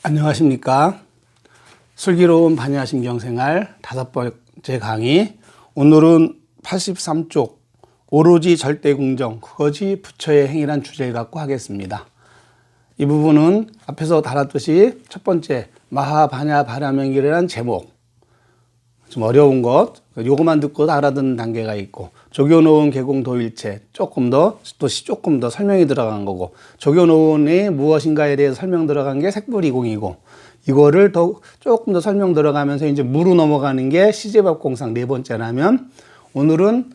안녕하십니까. 슬기로운 반야신경생활 5번째 강의. 오늘은 83쪽 오로지 절대궁정 그것이 부처의 행위란 주제를 갖고 하겠습니다. 이 부분은 앞에서 다뤘듯이 첫 번째 마하반야 바라명기라는 제목, 좀 어려운 것, 요것만 듣고 알아듣는 단계가 있고, 조교노은 개공도일체 조금 더 설명이 들어간 거고, 조교노은이 무엇인가에 대해서 설명 들어간 게 색불이공이고, 이거를 조금 더 설명 들어가면서 이제 무로 넘어가는 게 시제법공상 네 번째라면, 오늘은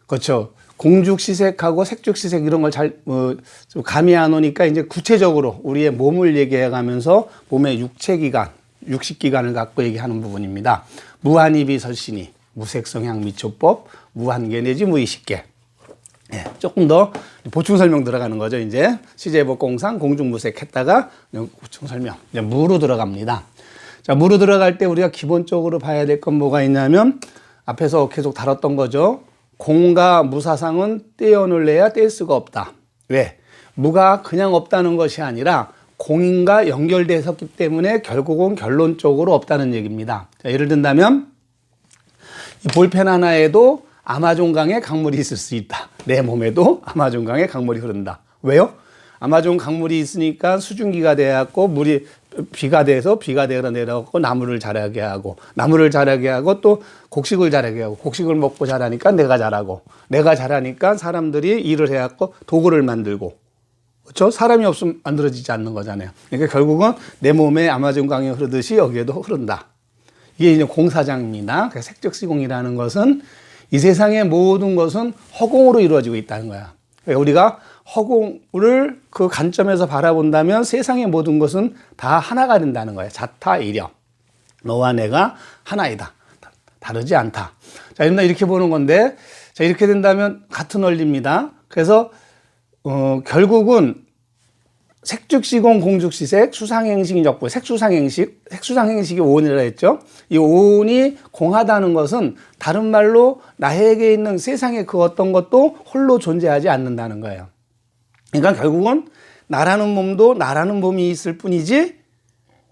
그렇죠, 공죽시색하고 색죽시색 이런 걸 좀 감이 안 오니까 이제 구체적으로 우리의 몸을 얘기해 가면서 몸의 육체기관, 육식기관을 갖고 얘기하는 부분입니다. 무한이비설신이, 무색성향 미초법, 무한계 내지 무의식계. 예, 조금 더 보충 설명 들어가는 거죠. 이제 시제법 공상 공중무색 했다가 보충 설명, 이제 무로 들어갑니다. 자, 무로 들어갈 때 우리가 기본적으로 봐야 될 건 뭐가 있냐면, 앞에서 계속 다뤘던 거죠. 공과 무사상은 떼어놓을래야 뗄 수가 없다. 왜? 무가 그냥 없다는 것이 아니라 공인과 연결되어 있기 때문에 결국은 결론적으로 없다는 얘기입니다. 자, 예를 든다면 이 볼펜 하나에도 아마존강에 강물이 있을 수 있다. 내 몸에도 아마존강에 강물이 흐른다. 왜요? 아마존 강물이 있으니까 수증기가 돼갖고 물이 비가 돼서 비가 되어 내려가고 나무를 자라게 하고, 나무를 자라게 하고 또 곡식을 자라게 하고, 곡식을 먹고 자라니까 내가 자라고, 내가 자라니까 사람들이 일을 해갖고 도구를 만들고, 그렇죠? 사람이 없으면 만들어지지 않는 거잖아요. 그러니까 결국은 내 몸에 아마존강이 흐르듯이 여기에도 흐른다. 이게 이제 공사장입니다. 색적시공이라는 것은 이 세상의 모든 것은 허공으로 이루어지고 있다는 거야. 그러니까 우리가 허공을 그 관점에서 바라본다면 세상의 모든 것은 다 하나가 된다는 거예요. 자타일여. 너와 내가 하나이다. 다르지 않다. 자, 이렇게 보는 건데, 자, 이렇게 된다면 같은 원리입니다. 그래서 결국은 색죽시공, 공죽시색, 수상행식이 적부, 색수상행식이 오온이라 했죠. 이 오온이 공하다는 것은 다른 말로 나에게 있는 세상의 그 어떤 것도 홀로 존재하지 않는다는 거예요. 그러니까 결국은 나라는 몸도 나라는 몸이 있을 뿐이지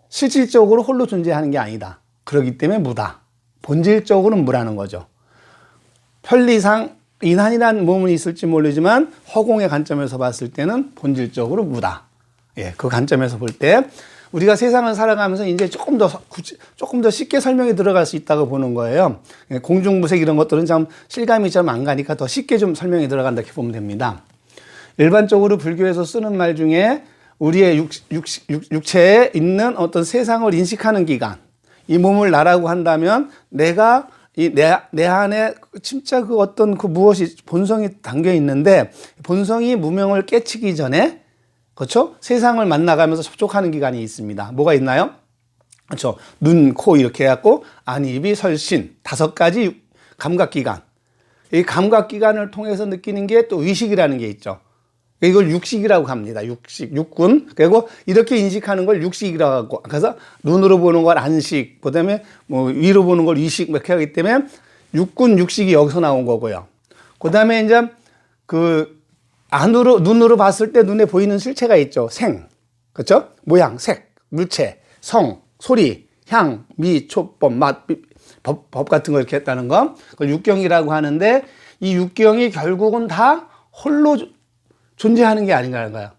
실질적으로 홀로 존재하는 게 아니다. 그렇기 때문에 무다. 본질적으로는 무라는 거죠. 편리상 인한이라는 몸은 있을지 모르지만 허공의 관점에서 봤을 때는 본질적으로 무다. 예, 그 관점에서 볼 때 우리가 세상을 살아가면서 이제 조금 더 쉽게 설명이 들어갈 수 있다고 보는 거예요. 공중무색 이런 것들은 참 실감이 좀 안 가니까 더 쉽게 좀 설명이 들어간다 이렇게 보면 됩니다. 일반적으로 불교에서 쓰는 말 중에 우리의 육체에 있는 어떤 세상을 인식하는 기관, 이 몸을 나라고 한다면 내가 내 안에 진짜 그 어떤 그 무엇이 본성이 담겨 있는데, 본성이 무명을 깨치기 전에, 그렇죠? 세상을 만나가면서 접촉하는 기관이 있습니다. 뭐가 있나요? 그렇죠? 눈, 코 이렇게 해갖고 안, 입이, 설신 5가지 감각기관. 이 감각기관을 통해서 느끼는 게 또 의식이라는 게 있죠. 이걸 육식이라고 합니다. 육군. 그리고 이렇게 인식하는 걸 육식이라고 하고, 그래서 눈으로 보는 걸 안식, 그 다음에 뭐 위로 보는 걸 위식, 이렇게 하기 때문에 육군, 육식이 여기서 나온 거고요. 그 다음에 이제 눈으로 봤을 때 눈에 보이는 실체가 있죠. 생. 그렇죠? 모양, 색, 물체, 성, 소리, 향, 미, 촉법, 맛, 법 같은 거 이렇게 했다는 거. 그걸 육경이라고 하는데, 이 육경이 결국은 다 홀로 존재하는 게 아닌가라는 거야.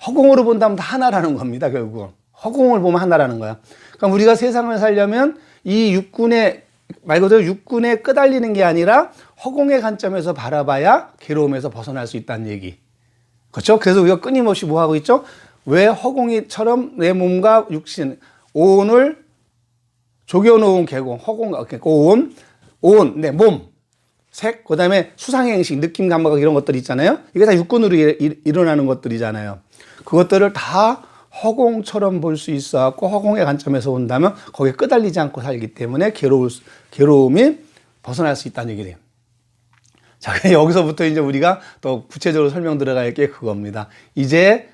허공으로 본다면 다 하나라는 겁니다, 결국은. 허공을 보면 하나라는 거야. 그러니까 우리가 세상을 살려면 이 말 그대로 육군에 끄달리는 게 아니라 허공의 관점에서 바라봐야 괴로움에서 벗어날 수 있다는 얘기. 그렇죠? 그래서 우리가 끊임없이 뭐 하고 있죠? 왜 허공이처럼 내 몸과 육신, 오온을 조겨놓은 개공, 허공, 오온, 내 몸, 색, 그 다음에 수상행식, 느낌, 감각 이런 것들 있잖아요. 이게 다 육군으로 일어나는 것들이잖아요. 그것들을 다 허공처럼 볼 수 있어갖고 허공의 관점에서 본다면 거기에 끄달리지 않고 살기 때문에 괴로움이 벗어날 수 있다는 얘기래요. 자, 여기서부터 이제 우리가 더 구체적으로 설명 들어갈 게 그겁니다. 이제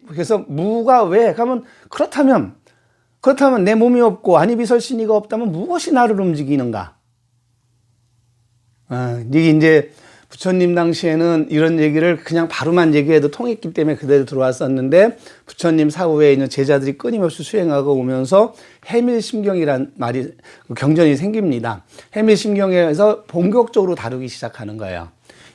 그래서 무가 왜? 그러면 그렇다면 내 몸이 없고 안이비설신이가 없다면 무엇이 나를 움직이는가? 이게 이제 부처님 당시에는 이런 얘기를 그냥 바로만 얘기해도 통했기 때문에 그대로 들어왔었는데 부처님 사후에 있는 제자들이 끊임없이 수행하고 오면서 해밀심경이란 말이 경전이 생깁니다. 해밀심경에서 본격적으로 다루기 시작하는 거예요.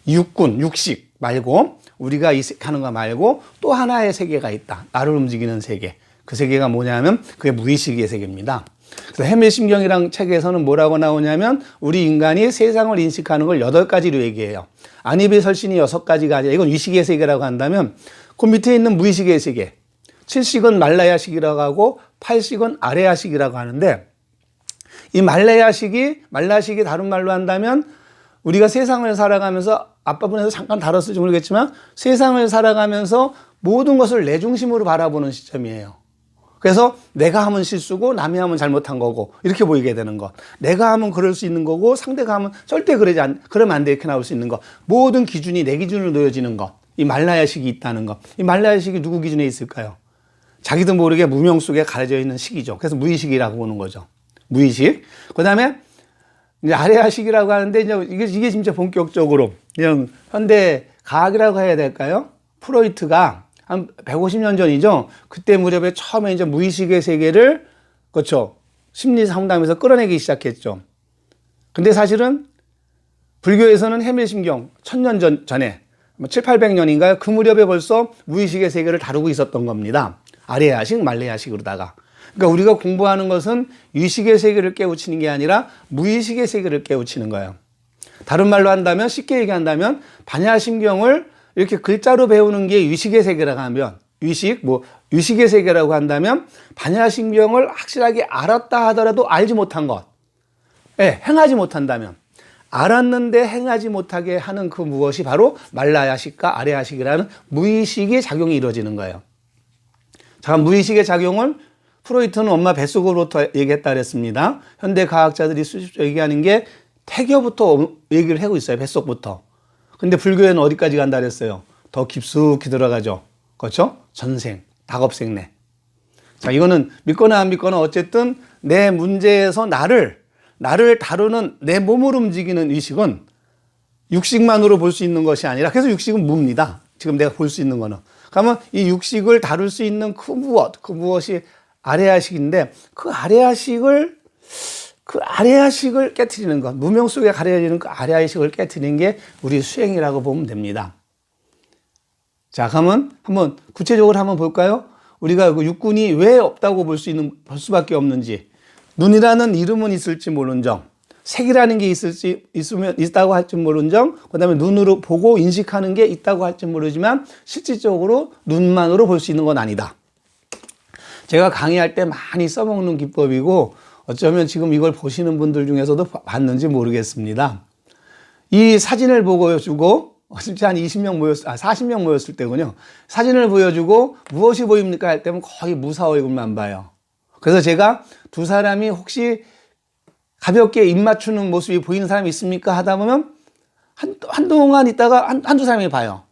육군, 육식 말고 우리가 이식하는 거 말고 또 하나의 세계가 있다. 나를 움직이는 세계. 그 세계가 뭐냐면 그게 무의식의 세계입니다. 그래서 해밀심경이란 책에서는 뭐라고 나오냐면 우리 인간이 세상을 인식하는 걸 8가지로 얘기해요. 안이비설신이 6가지가 아니라 이건 위식의 세계라고 한다면 그 밑에 있는 무의식의 세계 7식은 말라야식이라고 하고 8식은 아레야식이라고 하는데 이 말라식이 다른 말로 한다면 우리가 세상을 살아가면서 앞부분에서 잠깐 다뤘을지 모르겠지만 세상을 살아가면서 모든 것을 내 중심으로 바라보는 시점이에요. 그래서 내가 하면 실수고 남이 하면 잘못한 거고 이렇게 보이게 되는 것. 내가 하면 그럴 수 있는 거고 상대가 하면 절대 그러면 안 돼 이렇게 나올 수 있는 것. 모든 기준이 내 기준으로 놓여지는 것. 이 말라야식이 있다는 것. 이 말라야식이 누구 기준에 있을까요? 자기도 모르게 무명 속에 가려져 있는 식이죠. 그래서 무의식이라고 보는 거죠. 무의식. 그 다음에 이제 아레야식이라고 하는데 이게 진짜 본격적으로 그냥 현대 과학이라고 해야 될까요? 프로이트가 한 150년 전이죠. 그때 무렵에 처음에 이제 무의식의 세계를 그렇죠. 심리 상담에서 끌어내기 시작했죠. 근데 사실은 불교에서는 해밀심경 1000년 전에 7, 800년인가요? 그 무렵에 벌써 무의식의 세계를 다루고 있었던 겁니다. 아레야식, 말레야식으로다가. 그러니까 우리가 공부하는 것은 의식의 세계를 깨우치는 게 아니라 무의식의 세계를 깨우치는 거예요. 다른 말로 한다면 쉽게 얘기한다면 반야심경을 이렇게 글자로 배우는 게 의식의 세계라고 하면 의식의 세계라고 한다면 반야심경을 확실하게 알았다 하더라도 알지 못한 것, 행하지 못한다면 알았는데 행하지 못하게 하는 그 무엇이 바로 말라야식과 아레야식이라는 무의식의 작용이 이루어지는 거예요. 자, 무의식의 작용을 프로이트는 엄마 뱃속으로부터 얘기했다 그랬습니다. 현대 과학자들이 수집적으로 얘기하는 게 태교부터 얘기를 하고 있어요. 뱃속부터. 근데 불교에는 어디까지 간다 그랬어요? 더 깊숙이 들어가죠. 그렇죠? 전생, 다겁생내. 자, 이거는 믿거나 안 믿거나 어쨌든 내 문제에서 나를 다루는 내 몸을 움직이는 의식은 육식만으로 볼 수 있는 것이 아니라 그래서 육식은 무입니다. 지금 내가 볼 수 있는 거는. 그러면 이 육식을 다룰 수 있는 그 무엇이 아레야식인데 그 아레야식을 깨트리는 것, 무명 속에 가려지는 그 아레야식을 깨트리는 게 우리 수행이라고 보면 됩니다. 자, 그러면 한번 구체적으로 한번 볼까요? 우리가 그 육군이 왜 없다고 볼 수밖에 없는지, 눈이라는 이름은 있을지 모른정, 색이라는 게 있다고 할지 모른정, 그 다음에 눈으로 보고 인식하는 게 있다고 할지 모르지만 실질적으로 눈만으로 볼 수 있는 건 아니다. 제가 강의할 때 많이 써먹는 기법이고 어쩌면 지금 이걸 보시는 분들 중에서도 봤는지 모르겠습니다. 이 사진을 보여주고 진짜 한 40명 모였을 때군요. 사진을 보여주고 무엇이 보입니까? 할 때면 거의 무사 얼굴만 봐요. 그래서 제가 두 사람이 혹시 가볍게 입 맞추는 모습이 보이는 사람이 있습니까? 하다 보면 한동안 있다가 한두 사람이 봐요.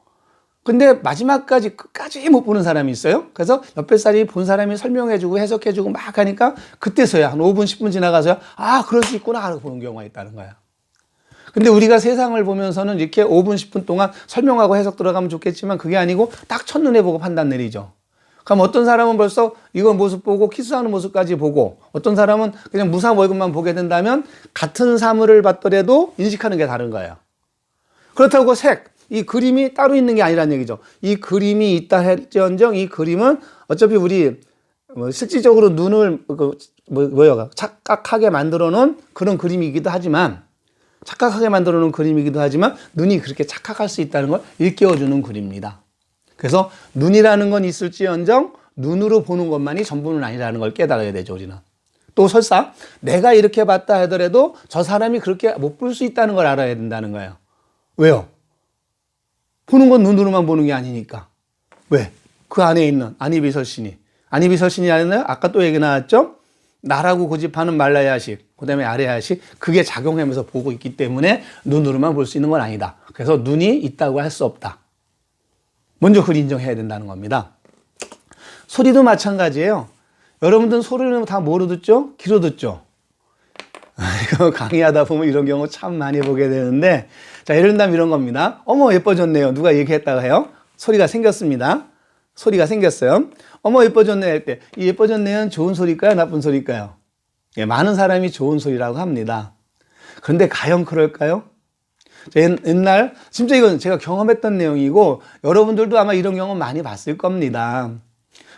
근데 마지막까지 끝까지 못 보는 사람이 있어요. 그래서 옆에 사람이 본 사람이 설명해주고 해석해주고 막 하니까 그때서야 한 5분, 10분 지나가서야 아, 그럴 수 있구나 하고 보는 경우가 있다는 거예요. 근데 우리가 세상을 보면서는 이렇게 5분, 10분 동안 설명하고 해석 들어가면 좋겠지만 그게 아니고 딱 첫눈에 보고 판단 내리죠. 그럼 어떤 사람은 벌써 이거 모습 보고 키스하는 모습까지 보고 어떤 사람은 그냥 무사 얼굴만 보게 된다면 같은 사물을 봤더라도 인식하는 게 다른 거예요. 그렇다고 이 그림이 따로 있는 게 아니란 얘기죠. 이 그림이 있다 할지언정 이 그림은 어차피 우리 실질적으로 눈을 착각하게 만들어 놓은 그런 그림이기도 하지만 눈이 그렇게 착각할 수 있다는 걸 일깨워주는 글입니다. 그래서 눈이라는 건 있을지언정 눈으로 보는 것만이 전부는 아니라는 걸 깨달아야 되죠, 우리는. 또 설사 내가 이렇게 봤다 하더라도 저 사람이 그렇게 못 볼 수 있다는 걸 알아야 된다는 거예요. 왜요? 보는 건 눈으로만 보는 게 아니니까. 왜? 그 안에 있는 안이비설신이 아니라 아까 또 얘기 나왔죠? 나라고 고집하는 말라야식, 그 다음에 아레야식, 그게 작용하면서 보고 있기 때문에 눈으로만 볼 수 있는 건 아니다. 그래서 눈이 있다고 할 수 없다. 먼저 그걸 인정해야 된다는 겁니다. 소리도 마찬가지예요. 여러분들은 소리는 다 뭐로 듣죠? 귀로 듣죠? 강의하다 보면 이런 경우 참 많이 보게 되는데, 자, 예를 들면 이런 겁니다. 어머, 예뻐졌네요. 누가 얘기했다가 해요? 소리가 생겼습니다. 소리가 생겼어요. 어머, 예뻐졌네 할 때, 이 예뻐졌네는 좋은 소리일까요? 나쁜 소리일까요? 예, 많은 사람이 좋은 소리라고 합니다. 그런데 과연 그럴까요? 옛날, 진짜 이건 제가 경험했던 내용이고, 여러분들도 아마 이런 경험 많이 봤을 겁니다.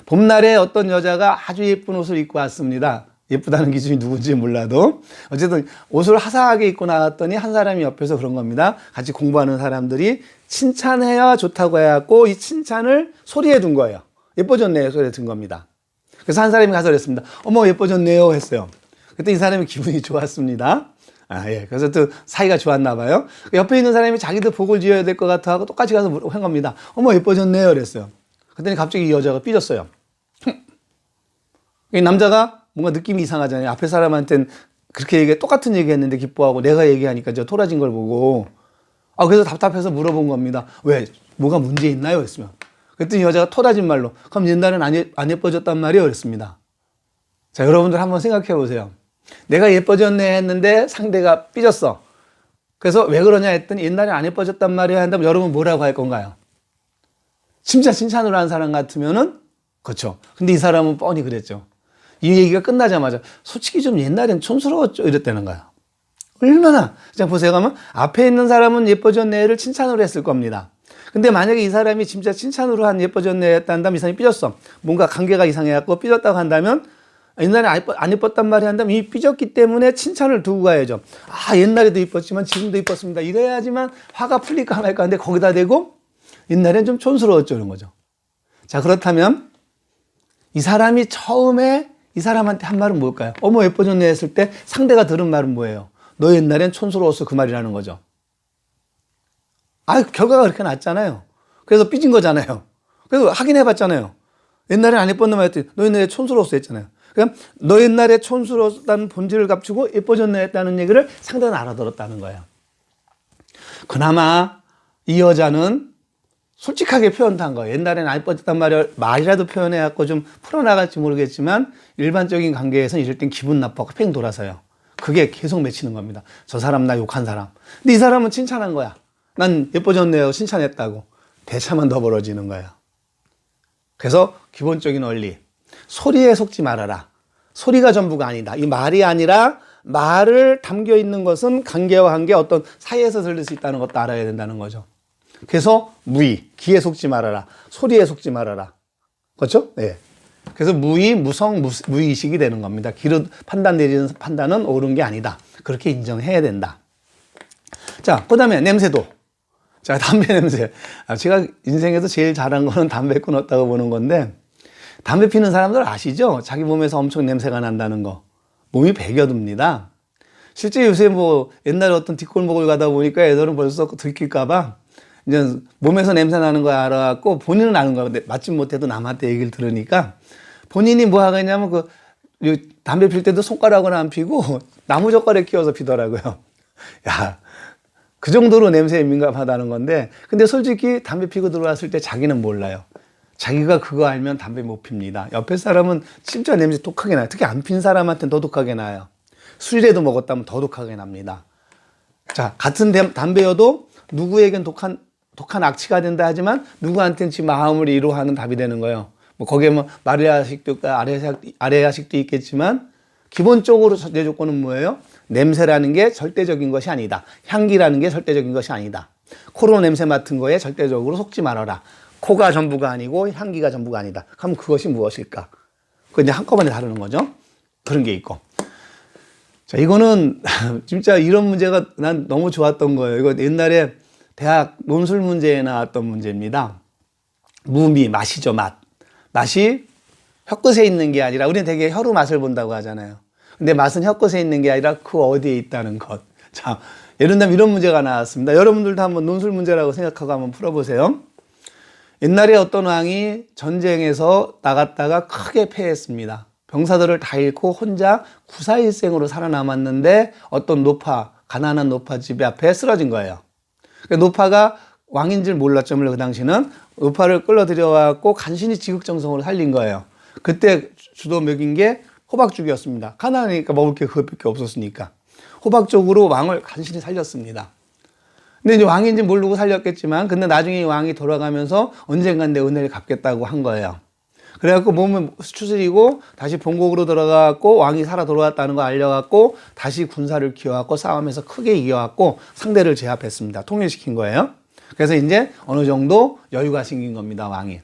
봄날에 어떤 여자가 아주 예쁜 옷을 입고 왔습니다. 예쁘다는 기준이 누군지 몰라도. 어쨌든 옷을 화사하게 입고 나왔더니 한 사람이 옆에서 그런 겁니다. 같이 공부하는 사람들이 칭찬해야 좋다고 해갖고 이 칭찬을 소리에 둔 거예요. 예뻐졌네요. 소리에 둔 겁니다. 그래서 한 사람이 가서 그랬습니다. 어머, 예뻐졌네요. 했어요. 그때 이 사람이 기분이 좋았습니다. 예. 그래서 또 사이가 좋았나 봐요. 옆에 있는 사람이 자기도 복을 지어야 될 것 같아 하고 똑같이 가서 한 겁니다. 어머, 예뻐졌네요. 그랬어요. 그랬더니 갑자기 이 여자가 삐졌어요. 이 남자가 뭔가 느낌이 이상하잖아요. 앞에 사람한테는 그렇게 똑같은 얘기 했는데 기뻐하고 내가 얘기하니까 저 토라진 걸 보고. 그래서 답답해서 물어본 겁니다. 왜? 뭐가 문제 있나요? 그랬으면. 그랬더니 여자가 토라진 말로, 그럼 옛날엔 안 예뻐졌단 말이에요? 그랬습니다. 자, 여러분들 한번 생각해 보세요. 내가 예뻐졌네 했는데 상대가 삐졌어. 그래서 왜 그러냐 했더니 옛날에 안 예뻐졌단 말이야 한다면 여러분 뭐라고 할 건가요? 진짜 칭찬을 한 사람 같으면은 그렇죠. 근데 이 사람은 뻔히 그랬죠. 이 얘기가 끝나자마자 솔직히 좀 옛날엔 촌스러웠죠 이랬다는 거야. 얼마나. 자, 보세요. 가면 앞에 있는 사람은 예뻐졌네를 칭찬으로 했을 겁니다. 근데 만약에 이 사람이 진짜 칭찬으로 한 예뻐졌네 했다면 이 사람이 삐졌어. 뭔가 관계가 이상해갖고 삐졌다고 한다면 옛날에 안 예뻤단 말이 한다면 이 삐졌기 때문에 칭찬을 두고 가야죠. 옛날에도 이뻤지만 지금도 이뻤습니다. 이래야지만 화가 풀릴까 말까 하는데 거기다 대고 옛날엔 좀 촌스러웠죠. 이런 거죠. 자, 그렇다면 이 사람이 처음에 이 사람한테 한 말은 뭘까요? 어머, 예뻐졌네 했을 때 상대가 들은 말은 뭐예요? 너 옛날엔 촌스러웠어. 그 말이라는 거죠. 결과가 그렇게 났잖아요. 그래서 삐진 거잖아요. 그래서 확인해 봤잖아요. 옛날엔 안 예뻤는 말 했더니 너 옛날에 촌스러웠어 했잖아요. 그럼 너 옛날에 촌스러웠다는 본질을 감추고 예뻐졌네 했다는 얘기를 상대는 알아들었다는 거예요. 그나마 이 여자는 솔직하게 표현한 거예요. 옛날엔 안 예뻐졌단 말이라도 표현해갖고 좀 풀어나갈지 모르겠지만 일반적인 관계에서는 이럴 땐 기분 나빠고 팽 돌아서요. 그게 계속 맺히는 겁니다. 저 사람 나 욕한 사람. 근데 이 사람은 칭찬한 거야. 난 예뻐졌네요. 칭찬했다고. 대차만 더 벌어지는 거예요. 그래서 기본적인 원리. 소리에 속지 말아라. 소리가 전부가 아니다. 이 말이 아니라 말을 담겨 있는 것은 관계와 관계 어떤 사이에서 들릴 수 있다는 것도 알아야 된다는 거죠. 그래서 무의, 귀에 속지 말아라. 소리에 속지 말아라. 그렇죠? 네. 그래서 무의, 무성, 무의식이 되는 겁니다. 귀로 판단 내리는 판단은 옳은 게 아니다. 그렇게 인정해야 된다. 자, 그 다음에 냄새도. 자, 담배 냄새. 제가 인생에서 제일 잘한 거는 담배 끊었다고 보는 건데, 담배 피는 사람들 아시죠? 자기 몸에서 엄청 냄새가 난다는 거. 몸이 배겨둡니다. 실제 요새 옛날에 어떤 뒷골목을 가다 보니까 애들은 벌써 들킬까봐 이제 몸에서 냄새 나는 거 알아갖고 본인은 아는 거야. 근데 맞지 못해도 남한테 얘기를 들으니까 본인이 뭐 하겠냐면 담배 필 때도 손가락을 안 피고 나무 젓가락 끼워서 피더라고요. 야, 그 정도로 냄새에 민감하다는 건데, 근데 솔직히 담배 피고 들어왔을 때 자기는 몰라요. 자기가 그거 알면 담배 못 핍니다. 옆에 사람은 진짜 냄새 독하게 나요. 특히 안 핀 사람한테는 더 독하게 나요. 술이라도 먹었다면 더 독하게 납니다. 자, 같은 담배여도 누구에겐 독한 악취가 된다 하지만 누구한테는 지 마음을 이루하는 답이 되는 거예요. 거기에 마리아식도 있고 아래야식도 있겠지만 기본적으로 내 조건은 뭐예요? 냄새라는 게 절대적인 것이 아니다. 향기라는 게 절대적인 것이 아니다. 코로 냄새 맡은 거에 절대적으로 속지 말아라. 코가 전부가 아니고 향기가 전부가 아니다. 그럼 그것이 무엇일까? 그거 이제 한꺼번에 다루는 거죠. 그런 게 있고. 자, 이거는 진짜 이런 문제가 난 너무 좋았던 거예요. 이거 옛날에 대학 논술 문제에 나왔던 문제입니다. 무미, 맛이죠, 맛. 맛이 혀끝에 있는 게 아니라, 우리는 되게 혀로 맛을 본다고 하잖아요. 근데 맛은 혀끝에 있는 게 아니라 그 어디에 있다는 것. 자, 예를 들면 이런 문제가 나왔습니다. 여러분들도 한번 논술 문제라고 생각하고 한번 풀어보세요. 옛날에 어떤 왕이 전쟁에서 나갔다가 크게 패했습니다. 병사들을 다 잃고 혼자 구사일생으로 살아남았는데 어떤 가난한 노파 집에 앞에 쓰러진 거예요. 노파가 왕인 줄 몰랐죠. 그 당시는 노파를 끌어들여왔고 간신히 지극정성으로 살린 거예요. 그때 주도 먹인 게 호박죽이었습니다. 가난하니까 먹을 게 그것밖에 없었으니까 호박죽으로 왕을 간신히 살렸습니다. 근데 이제 왕인지 모르고 살렸겠지만, 근데 나중에 왕이 돌아가면서 언젠간 내 은혜를 갚겠다고 한 거예요. 그래갖고 몸을 추스리고 다시 본국으로 들어가갖고 왕이 살아 돌아왔다는 거 알려갖고 다시 군사를 키워갖고 싸움에서 크게 이겨갖고 상대를 제압했습니다. 통일시킨 거예요. 그래서 이제 어느 정도 여유가 생긴 겁니다, 왕이.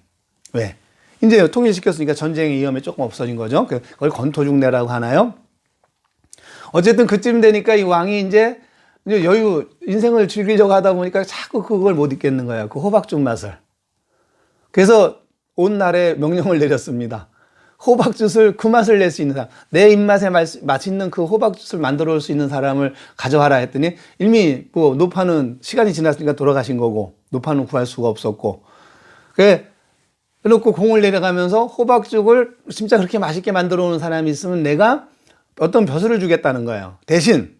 왜? 이제 통일시켰으니까 전쟁의 위험이 조금 없어진 거죠. 그걸 건토중대라고 하나요? 어쨌든 그쯤 되니까 이 왕이 이제 여유, 인생을 즐기려고 하다 보니까 자꾸 그걸 못 잊겠는 거예요. 그 호박죽 맛을. 그래서 온 날에 명령을 내렸습니다. 호박죽을 그 맛을 낼 수 있는 사람, 내 입맛에 맛있는 그 호박죽을 만들어 올 수 있는 사람을 가져와라 했더니 이미 뭐 노파는 시간이 지났으니까 돌아가신 거고 노파는 구할 수가 없었고, 그래놓고 공을 내려가면서 호박죽을 진짜 그렇게 맛있게 만들어 오는 사람이 있으면 내가 어떤 벼슬을 주겠다는 거예요. 대신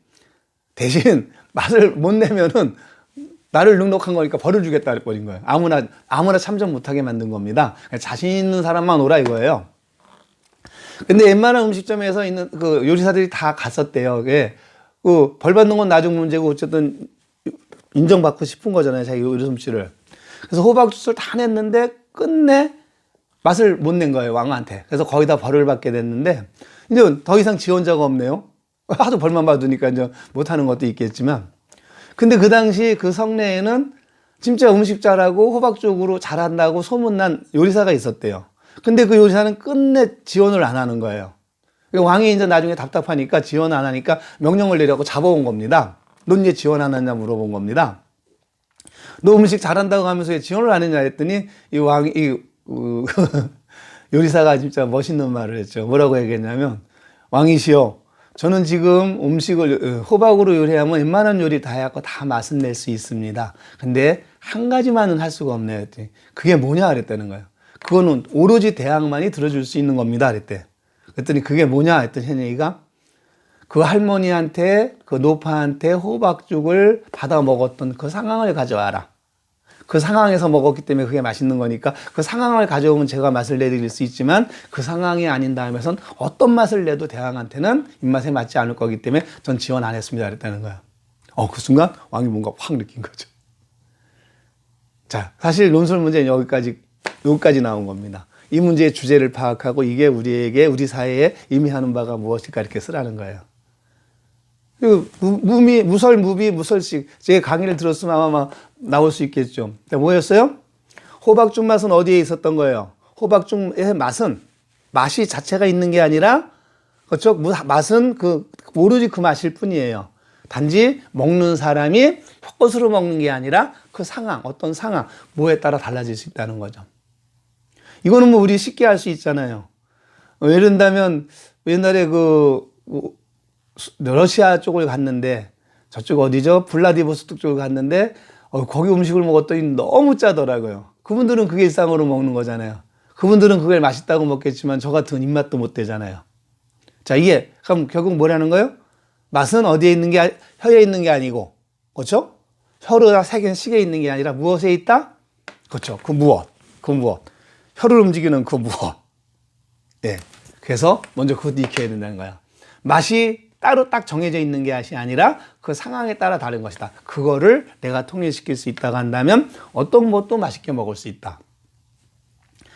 맛을 못 내면은 나를 능록한 거니까 벌을 주겠다 버린 거예요. 아무나 참전 못하게 만든 겁니다. 자신 있는 사람만 오라 이거예요. 근데 웬만한 음식점에서 있는 그 요리사들이 다 갔었대요. 그 벌 받는 건 나중 문제고 어쨌든 인정받고 싶은 거잖아요, 자기 요리 솜씨를. 그래서 호박죽을 다 냈는데 끝내 맛을 못 낸 거예요, 왕한테. 그래서 거의 다 벌을 받게 됐는데 이제 더 이상 지원자가 없네요. 하도 벌만 받으니까 이제 못하는 것도 있겠지만. 근데 그 당시 그 성내에는 진짜 음식 잘하고 호박죽으로 잘한다고 소문난 요리사가 있었대요. 근데 그 요리사는 끝내 지원을 안 하는 거예요. 왕이 이제 나중에 답답하니까 지원 안 하니까 명령을 내려고 잡아온 겁니다. 넌 왜 지원 안 하냐 물어본 겁니다. 너 음식 잘한다고 하면서 왜 지원을 안 했냐 했더니 요리사가 진짜 멋있는 말을 했죠. 뭐라고 얘기했냐면, 왕이시여, 저는 지금 음식을 호박으로 요리하면 웬만한 요리 다 해갖고 다 맛은 낼 수 있습니다. 근데 한 가지만은 할 수가 없네요 했더니 그게 뭐냐 그랬다는 거예요. 그거는 오로지 대왕만이 들어줄 수 있는 겁니다 그랬대. 그랬더니 그게 뭐냐 했더니 현영이가 그 할머니한테 그 노파한테 호박죽을 받아 먹었던 그 상황을 가져와라. 그 상황에서 먹었기 때문에 그게 맛있는 거니까 그 상황을 가져오면 제가 맛을 내드릴 수 있지만 그 상황이 아닌 다음에선 어떤 맛을 내도 대왕한테는 입맛에 맞지 않을 거기 때문에 전 지원 안 했습니다 그랬다는 거야. 그 순간 왕이 뭔가 확 느낀 거죠. 자, 사실 논술 문제는 여기까지 나온 겁니다. 이 문제의 주제를 파악하고 이게 우리 사회에 의미하는 바가 무엇일까 이렇게 쓰라는 거예요. 무설, 무비, 무설식. 제 강의를 들었으면 아마 나올 수 있겠죠. 뭐였어요? 호박죽 맛은 어디에 있었던 거예요? 호박죽의 맛이 자체가 있는 게 아니라, 그렇죠? 맛은 오로지 그 맛일 뿐이에요. 단지 먹는 사람이 혓것으로 먹는 게 아니라 그 상황, 어떤 상황, 뭐에 따라 달라질 수 있다는 거죠. 이거는 뭐 우리 쉽게 알 수 있잖아요. 예를 든다면 옛날에 러시아 쪽을 갔는데, 저쪽 어디죠? 블라디보스토크 쪽을 갔는데 거기 음식을 먹었더니 너무 짜더라고요. 그분들은 그게 일상으로 먹는 거잖아요. 그분들은 그걸 맛있다고 먹겠지만 저 같은 입맛도 못 되잖아요. 자, 이게 그럼 결국 뭐라는 거예요? 맛은 어디에 있는 게, 혀에 있는 게 아니고, 그렇죠? 혀로 새긴 식에 있는 게 아니라 무엇에 있다? 그렇죠. 그 무엇. 혀를 움직이는 그 무엇. 예. 그래서 먼저 그것도 익혀야 된다는 거야. 맛이 따로 딱 정해져 있는 게 아니라 그 상황에 따라 다른 것이다. 그거를 내가 통일시킬 수 있다고 한다면 어떤 것도 맛있게 먹을 수 있다.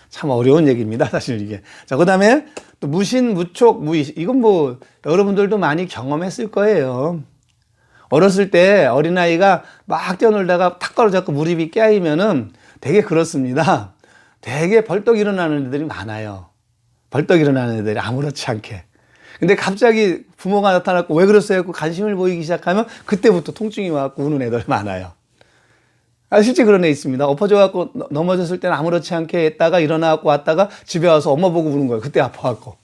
참 어려운 얘기입니다, 사실 이게. 자, 그 다음에 또 무신, 무촉, 무의. 이건 뭐 여러분들도 많이 경험했을 거예요. 어렸을 때 어린아이가 막 뛰어놀다가 탁 떨어져서 무릎이 깨이면은 되게 그렇습니다. 되게 벌떡 일어나는 애들이 많아요. 벌떡 일어나는 애들이 아무렇지 않게. 근데 갑자기 부모가 나타났고 왜 그랬어요? 관심을 보이기 시작하면 그때부터 통증이 와갖고 우는 애들 많아요. 실제 그런 애 있습니다. 엎어져갖고 넘어졌을 때는 아무렇지 않게 했다가 일어나갖고 왔다가 집에 와서 엄마 보고 우는 거예요. 그때 아파갖고.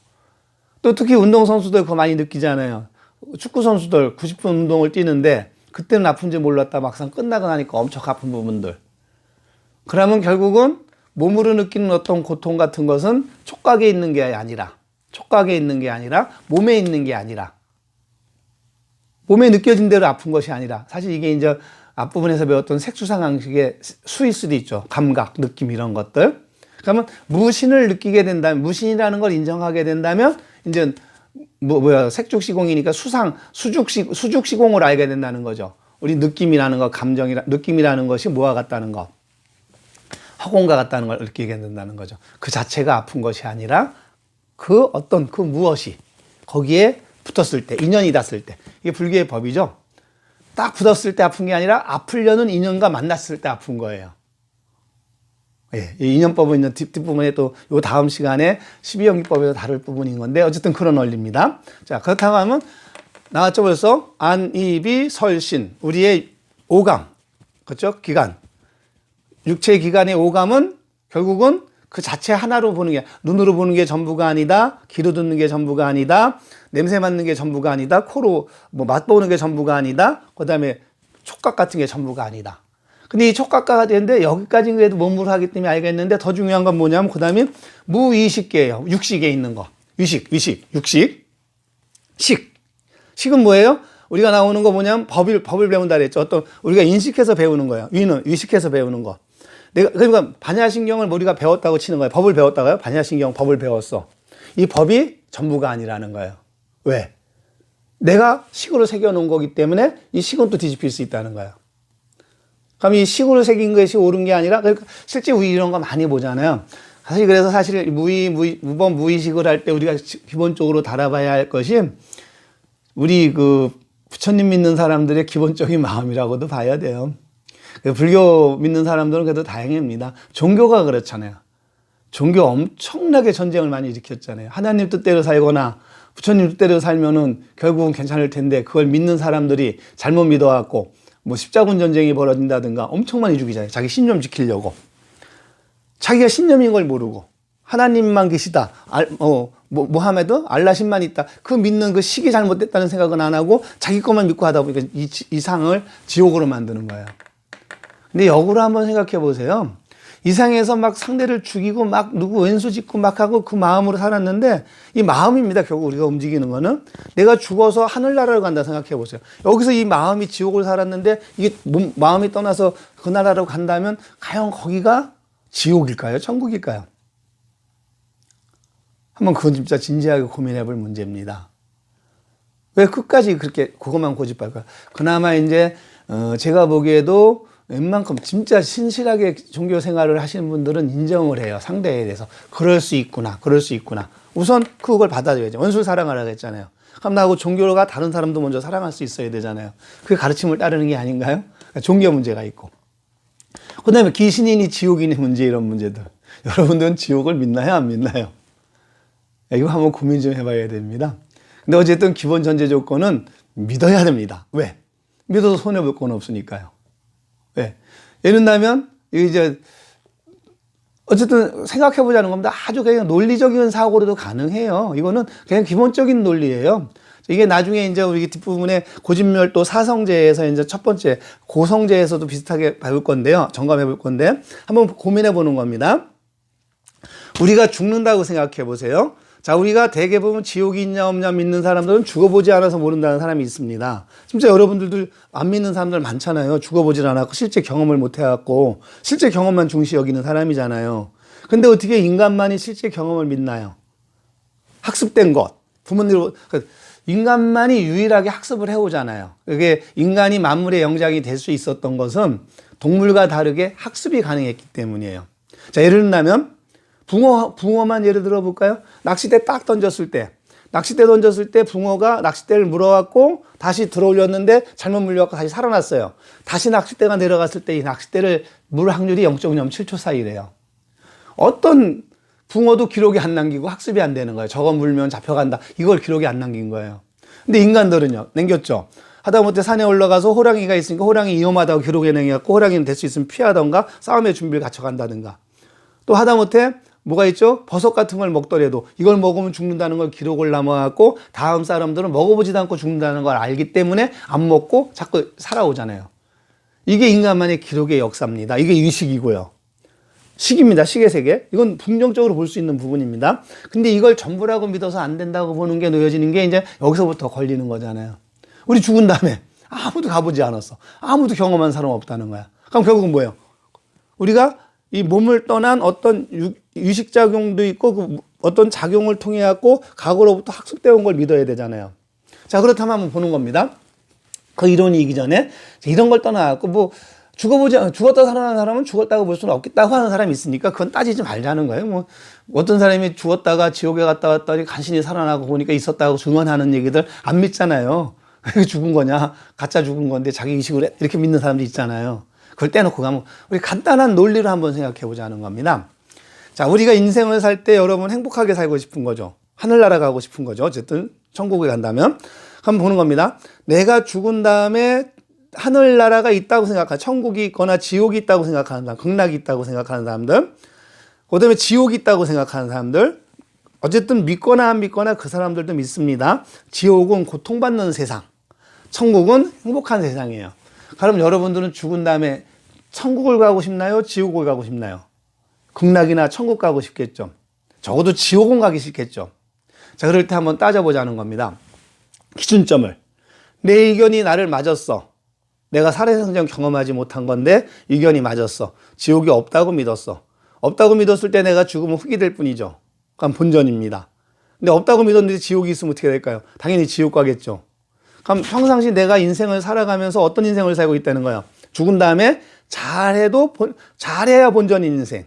또 특히 운동선수들 그거 많이 느끼잖아요. 축구선수들 90분 운동을 뛰는데 그때는 아픈지 몰랐다 막상 끝나고 나니까 엄청 아픈 부분들. 그러면 결국은 몸으로 느끼는 어떤 고통 같은 것은 촉각에 있는 게 아니라 몸에 있는 게 아니라 몸에 느껴진 대로 아픈 것이 아니라 사실 이게 이제 앞부분에서 배웠던 색수상항식의 수일 수도 있죠. 감각, 느낌 이런 것들. 그러면 무신을 느끼게 된다면 무신이라는 걸 인정하게 된다면 이제 색죽시공이니까 수죽시공을 알게 된다는 거죠. 우리 느낌이라는 것, 느낌이라는 것이 뭐와 같다는 것, 허공과 같다는 걸 느끼게 된다는 거죠. 그 자체가 아픈 것이 아니라 그 무엇이 거기에 붙었을 때, 인연이 닿았을 때, 이게 불교의 법이죠. 딱 붙었을 때 아픈 게 아니라 아프려는 인연과 만났을 때 아픈 거예요. 예, 이 인연법은 있는 뒷부분에 또 요 다음 시간에 12연기법에서 다룰 부분인 건데 어쨌든 그런 원리입니다. 자, 그렇다고 하면 나왔죠 벌써 안이비 설신 우리의 오감, 그렇죠? 기관, 육체의 기관의 오감은 결국은 그 자체 하나로 보는 게, 눈으로 보는 게 전부가 아니다, 귀로 듣는 게 전부가 아니다, 냄새 맡는 게 전부가 아니다, 코로 뭐 맛보는 게 전부가 아니다, 그 다음에 촉각 같은 게 전부가 아니다. 근데 이 촉각가가 되는데 여기까지는 그래도 몸으로 하기 때문에 알겠는데 더 중요한 건 뭐냐면 그 다음에 무의식계예요. 육식에 있는 거. 육식. 식은 뭐예요? 우리가 나오는 거 뭐냐면 법을 배운다 그랬죠. 우리가 인식해서 배우는 거예요. 위는 의식해서 배우는 거. 그러니까 반야신경을 우리가 배웠다고 치는 거예요. 법을 배웠다고요? 반야신경 법을 배웠어. 이 법이 전부가 아니라는 거예요. 왜? 내가 식으로 새겨놓은 거기 때문에 이 식은 또 뒤집힐 수 있다는 거예요. 그럼 이 식으로 새긴 것이 옳은 게 아니라, 그러니까 실제 우리 이런 거 많이 보잖아요. 그래서 무번 무의식을 할 때 우리가 기본적으로 달아봐야 할 것이 우리 부처님 믿는 사람들의 기본적인 마음이라고도 봐야 돼요. 불교 믿는 사람들은 그래도 다행입니다. 종교가 그렇잖아요. 종교 엄청나게 전쟁을 많이 일으켰잖아요. 하나님 뜻대로 살거나 부처님 뜻대로 살면은 결국은 괜찮을 텐데 그걸 믿는 사람들이 잘못 믿어갖고 뭐 십자군 전쟁이 벌어진다든가 엄청 많이 죽이잖아요. 자기 신념 지키려고. 자기가 신념인 걸 모르고 하나님만 계시다. 모하메드 알라신만 있다. 그 믿는 그 식이 잘못됐다는 생각은 안 하고 자기 것만 믿고 하다 보니까 이 상을 지옥으로 만드는 거예요. 근데 역으로 한번 생각해 보세요. 이 상에서 막 상대를 죽이고 막 누구 왼수 짓고 막 하고 그 마음으로 살았는데 이 마음입니다. 결국 우리가 움직이는 거는 내가 죽어서 하늘나라로 간다 생각해 보세요. 여기서 이 마음이 지옥을 살았는데 이게 마음이 떠나서 그 나라로 간다면 과연 거기가 지옥일까요? 천국일까요? 한번 그건 진짜 진지하게 고민해 볼 문제입니다. 왜 끝까지 그렇게 그것만 고집할까요? 그나마 이제 제가 보기에도 웬만큼 진짜 신실하게 종교 생활을 하시는 분들은 인정을 해요. 상대에 대해서. 그럴 수 있구나. 우선 그걸 받아줘야죠. 원수를 사랑하라고 했잖아요. 그럼 나하고 종교가 다른 사람도 먼저 사랑할 수 있어야 되잖아요. 그 가르침을 따르는 게 아닌가요? 그러니까 종교 문제가 있고. 그 다음에 귀신이니 지옥이니 문제, 이런 문제들. 여러분들은 지옥을 믿나요? 안 믿나요? 이거 한번 고민 좀 해봐야 됩니다. 근데 어쨌든 기본 전제 조건은 믿어야 됩니다. 왜? 믿어도 손해볼 건 없으니까요. 왜? 예를 들면, 이제, 어쨌든 생각해보자는 겁니다. 아주 그냥 논리적인 사고로도 가능해요. 이거는 그냥 기본적인 논리예요. 이게 나중에 이제 우리 뒷부분에 고진멸도 사성제에서 이제 첫 번째 고성제에서도 비슷하게 배울 건데요. 점검해 볼 건데, 한번 고민해 보는 겁니다. 우리가 죽는다고 생각해 보세요. 자, 우리가 대개 보면 지옥이 있냐 없냐 믿는 사람들은 죽어보지 않아서 모른다는 사람이 있습니다. 진짜 여러분들도 안 믿는 사람들 많잖아요. 죽어보질 않았고 실제 경험을 못 해갖고 실제 경험만 중시 여기는 사람이잖아요. 근데 어떻게 인간만이 실제 경험을 믿나요? 학습된 것. 인간만이 유일하게 학습을 해오잖아요. 그게 인간이 만물의 영장이 될 수 있었던 것은 동물과 다르게 학습이 가능했기 때문이에요. 자, 예를 들면 붕어만 예를 들어 볼까요? 낚싯대 딱 던졌을 때 붕어가 낚싯대를 물어왔고 다시 들어올렸는데 잘못 물려갖고 다시 살아났어요. 다시 낚싯대가 내려갔을 때 이 낚싯대를 물 확률이 0.07초 사이래요. 어떤 붕어도 기록이 안 남기고 학습이 안 되는 거예요. 저거 물면 잡혀간다. 이걸 기록이 안 남긴 거예요. 근데 인간들은요, 남겼죠. 하다못해 산에 올라가서 호랑이가 있으니까 호랑이 위험하다고 기록해 남겨갖고 호랑이는 될 수 있으면 피하던가 싸움의 준비를 갖춰간다든가. 또 하다못해 뭐가 있죠? 버섯 같은 걸 먹더라도 이걸 먹으면 죽는다는 걸 기록을 남아갖고 다음 사람들은 먹어보지도 않고 죽는다는 걸 알기 때문에 안 먹고 자꾸 살아오잖아요. 이게 인간만의 기록의 역사입니다. 이게 의식이고요. 식입니다. 식의 세계. 이건 긍정적으로 볼 수 있는 부분입니다. 근데 이걸 전부라고 믿어서 안 된다고 보는 게 놓여지는 게 이제 여기서부터 걸리는 거잖아요. 우리 죽은 다음에 아무도 가보지 않았어. 아무도 경험한 사람 없다는 거야. 그럼 결국은 뭐예요? 우리가 이 몸을 떠난 어떤 유식작용도 있고 그 어떤 작용을 통해 갖고 과거로부터 학습되어 온 걸 믿어야 되잖아요. 자, 그렇다면 한번 보는 겁니다. 그 이론이 있기 전에 이런 걸 떠나갖고 뭐 죽었다 살아난 사람은 죽었다고 볼 수는 없겠다고 하는 사람이 있으니까 그건 따지지 말자는 거예요. 뭐 어떤 사람이 죽었다가 지옥에 갔다 왔더니 간신히 살아나고 보니까 있었다고 증언하는 얘기들 안 믿잖아요. 죽은 거냐? 가짜 죽은 건데 자기 의식으로 이렇게 믿는 사람도 있잖아요. 그걸 떼놓고 가면 우리 간단한 논리를 한번 생각해 보자는 겁니다. 자, 우리가 인생을 살 때 여러분 행복하게 살고 싶은 거죠. 하늘나라 가고 싶은 거죠. 어쨌든 천국에 간다면 한번 보는 겁니다. 내가 죽은 다음에 하늘나라가 있다고 생각하는, 천국이 있거나 지옥이 있다고 생각하는 사람, 극락이 있다고 생각하는 사람들, 그 다음에 지옥이 있다고 생각하는 사람들, 어쨌든 믿거나 안 믿거나 그 사람들도 믿습니다. 지옥은 고통받는 세상, 천국은 행복한 세상이에요. 그럼 여러분들은 죽은 다음에 천국을 가고 싶나요? 지옥을 가고 싶나요? 극락이나 천국 가고 싶겠죠. 적어도 지옥은 가기 싫겠죠. 자, 그럴 때 한번 따져보자는 겁니다. 기준점을. 내 의견이 나를 맞았어. 내가 살해생전 경험하지 못한 건데 의견이 맞았어. 지옥이 없다고 믿었어. 없다고 믿었을 때 내가 죽으면 흙이 될 뿐이죠. 그럼 본전입니다. 근데 없다고 믿었는데 지옥이 있으면 어떻게 될까요? 당연히 지옥 가겠죠. 그럼 평상시 내가 인생을 살아가면서 어떤 인생을 살고 있다는 거예요? 죽은 다음에 잘해야 본전인 인생.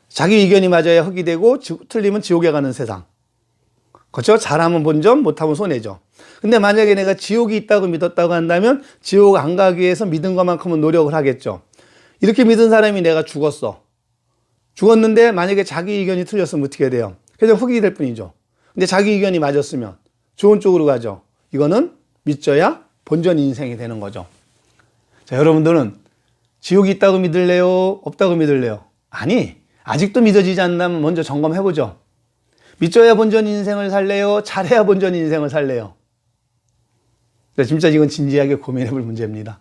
자기 의견이 맞아야 흙이 되고 틀리면 지옥에 가는 세상. 그렇죠? 잘하면 본전, 못하면 손해죠. 근데 만약에 내가 지옥이 있다고 믿었다고 한다면 지옥 안 가기 위해서 믿은 것만큼은 노력을 하겠죠. 이렇게 믿은 사람이 내가 죽었어. 죽었는데 만약에 자기 의견이 틀렸으면 어떻게 돼요? 그냥 흙이 될 뿐이죠. 근데 자기 의견이 맞았으면 좋은 쪽으로 가죠. 이거는 믿져야 본전 인생이 되는 거죠. 자, 여러분들은 지옥이 있다고 믿을래요? 없다고 믿을래요? 아니, 아직도 믿어지지 않는다면 먼저 점검해보죠. 믿져야 본전 인생을 살래요? 잘해야 본전 인생을 살래요? 진짜 이건 진지하게 고민해볼 문제입니다.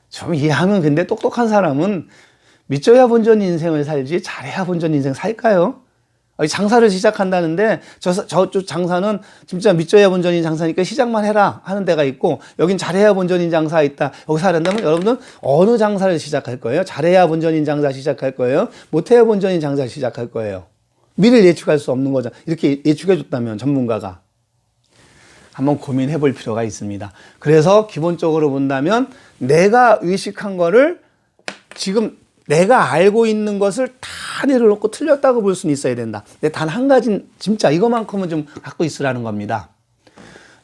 좀 이해하면 근데 똑똑한 사람은 믿져야 본전 인생을 살지 잘해야 본전 인생 살까요? 장사를 시작한다는데 저쪽 장사는 진짜 믿져야 본전인 장사니까 시작만 해라 하는 데가 있고 여긴 잘해야 본전인 장사 있다. 여기서 하려면 여러분들 어느 장사를 시작할 거예요? 잘해야 본전인 장사 시작할 거예요? 못해야 본전인 장사 시작할 거예요? 미래를 예측할 수 없는 거죠. 이렇게 예측해 줬다면 전문가가. 한번 고민해 볼 필요가 있습니다. 그래서 기본적으로 본다면 내가 의식한 거를 지금 내가 알고 있는 것을 다 내려놓고 틀렸다고 볼 수는 있어야 된다. 근데 단 한 가지는 진짜 이것만큼은 좀 갖고 있으라는 겁니다.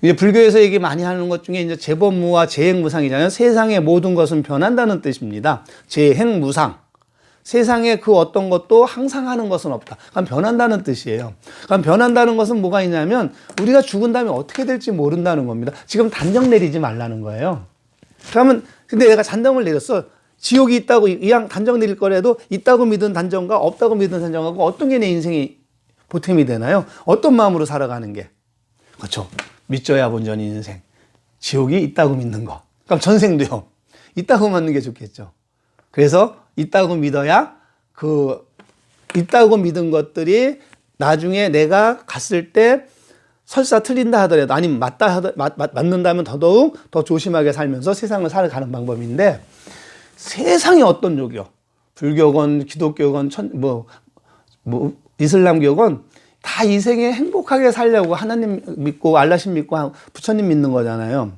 이제 불교에서 얘기 많이 하는 것 중에 이제 재법무와 재행무상이잖아요. 세상의 모든 것은 변한다는 뜻입니다. 재행무상. 세상에 그 어떤 것도 항상 하는 것은 없다. 그럼 변한다는 뜻이에요. 그럼 변한다는 것은 뭐가 있냐면 우리가 죽은 다음에 어떻게 될지 모른다는 겁니다. 지금 단정 내리지 말라는 거예요. 그러면 근데 내가 단정을 내렸어. 지옥이 있다고 이왕 단정 내릴 거라도 있다고 믿은 단정과 없다고 믿은 단정하고 어떤 게 내 인생이 보탬이 되나요? 어떤 마음으로 살아가는 게? 그렇죠. 믿져야 본전 인생. 지옥이 있다고 믿는 거. 그럼 전생도요. 있다고 믿는 게 좋겠죠. 그래서 있다고 믿어야 있다고 믿은 것들이 나중에 내가 갔을 때 설사 틀린다 하더라도 아니면 맞는다면 더더욱 더 조심하게 살면서 세상을 살아가는 방법인데 세상에 어떤 종교, 불교건, 기독교건, 이슬람교건 다 이 생에 행복하게 살려고 하나님 믿고 알라신 믿고 부처님 믿는 거잖아요.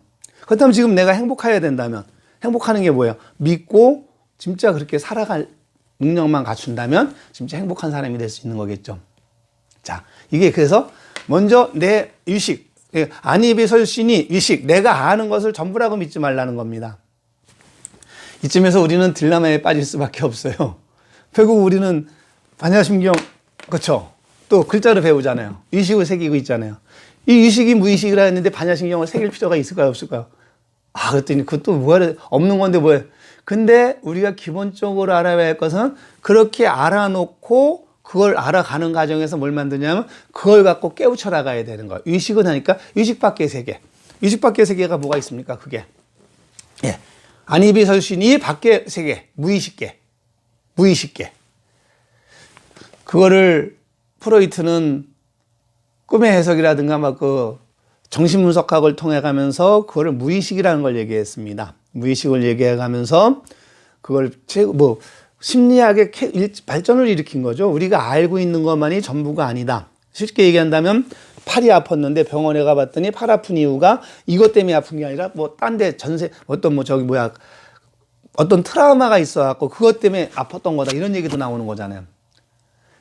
그렇다면 지금 내가 행복해야 된다면 행복하는 게 뭐예요? 믿고 진짜 그렇게 살아갈 능력만 갖춘다면 진짜 행복한 사람이 될 수 있는 거겠죠. 자, 이게 그래서 먼저 내 의식, 안이비설신이 의식, 내가 아는 것을 전부라고 믿지 말라는 겁니다. 이쯤에서 우리는 딜레마에 빠질 수밖에 없어요. 결국 우리는 반야심경, 그렇죠? 또 글자를 배우잖아요. 의식을 새기고 있잖아요. 이 의식이 무의식이라 했는데 반야심경을 새길 필요가 있을까요? 없을까요? 그랬더니 그것도 뭐야? 없는 건데 뭐야? 근데 우리가 기본적으로 알아야 할 것은 그렇게 알아놓고 그걸 알아가는 과정에서 뭘 만드냐면 그걸 갖고 깨우쳐 나가야 되는 거예요. 의식은 하니까 의식 밖의 세계. 의식 밖의 세계가 뭐가 있습니까? 그게. 예. 안이비설신이 밖의 세계. 무의식계. 무의식계. 그거를 프로이트는 꿈의 해석이라든가 막 정신분석학을 통해 가면서 그거를 무의식이라는 걸 얘기했습니다. 무의식을 얘기해가면서 그걸 심리학의 발전을 일으킨 거죠. 우리가 알고 있는 것만이 전부가 아니다. 쉽게 얘기한다면 팔이 아팠는데 병원에 가봤더니 팔 아픈 이유가 이것 때문에 아픈 게 아니라 뭐 딴 데 전세 어떤 뭐 저기 뭐야 어떤 트라우마가 있어갖고 그것 때문에 아팠던 거다 이런 얘기도 나오는 거잖아요.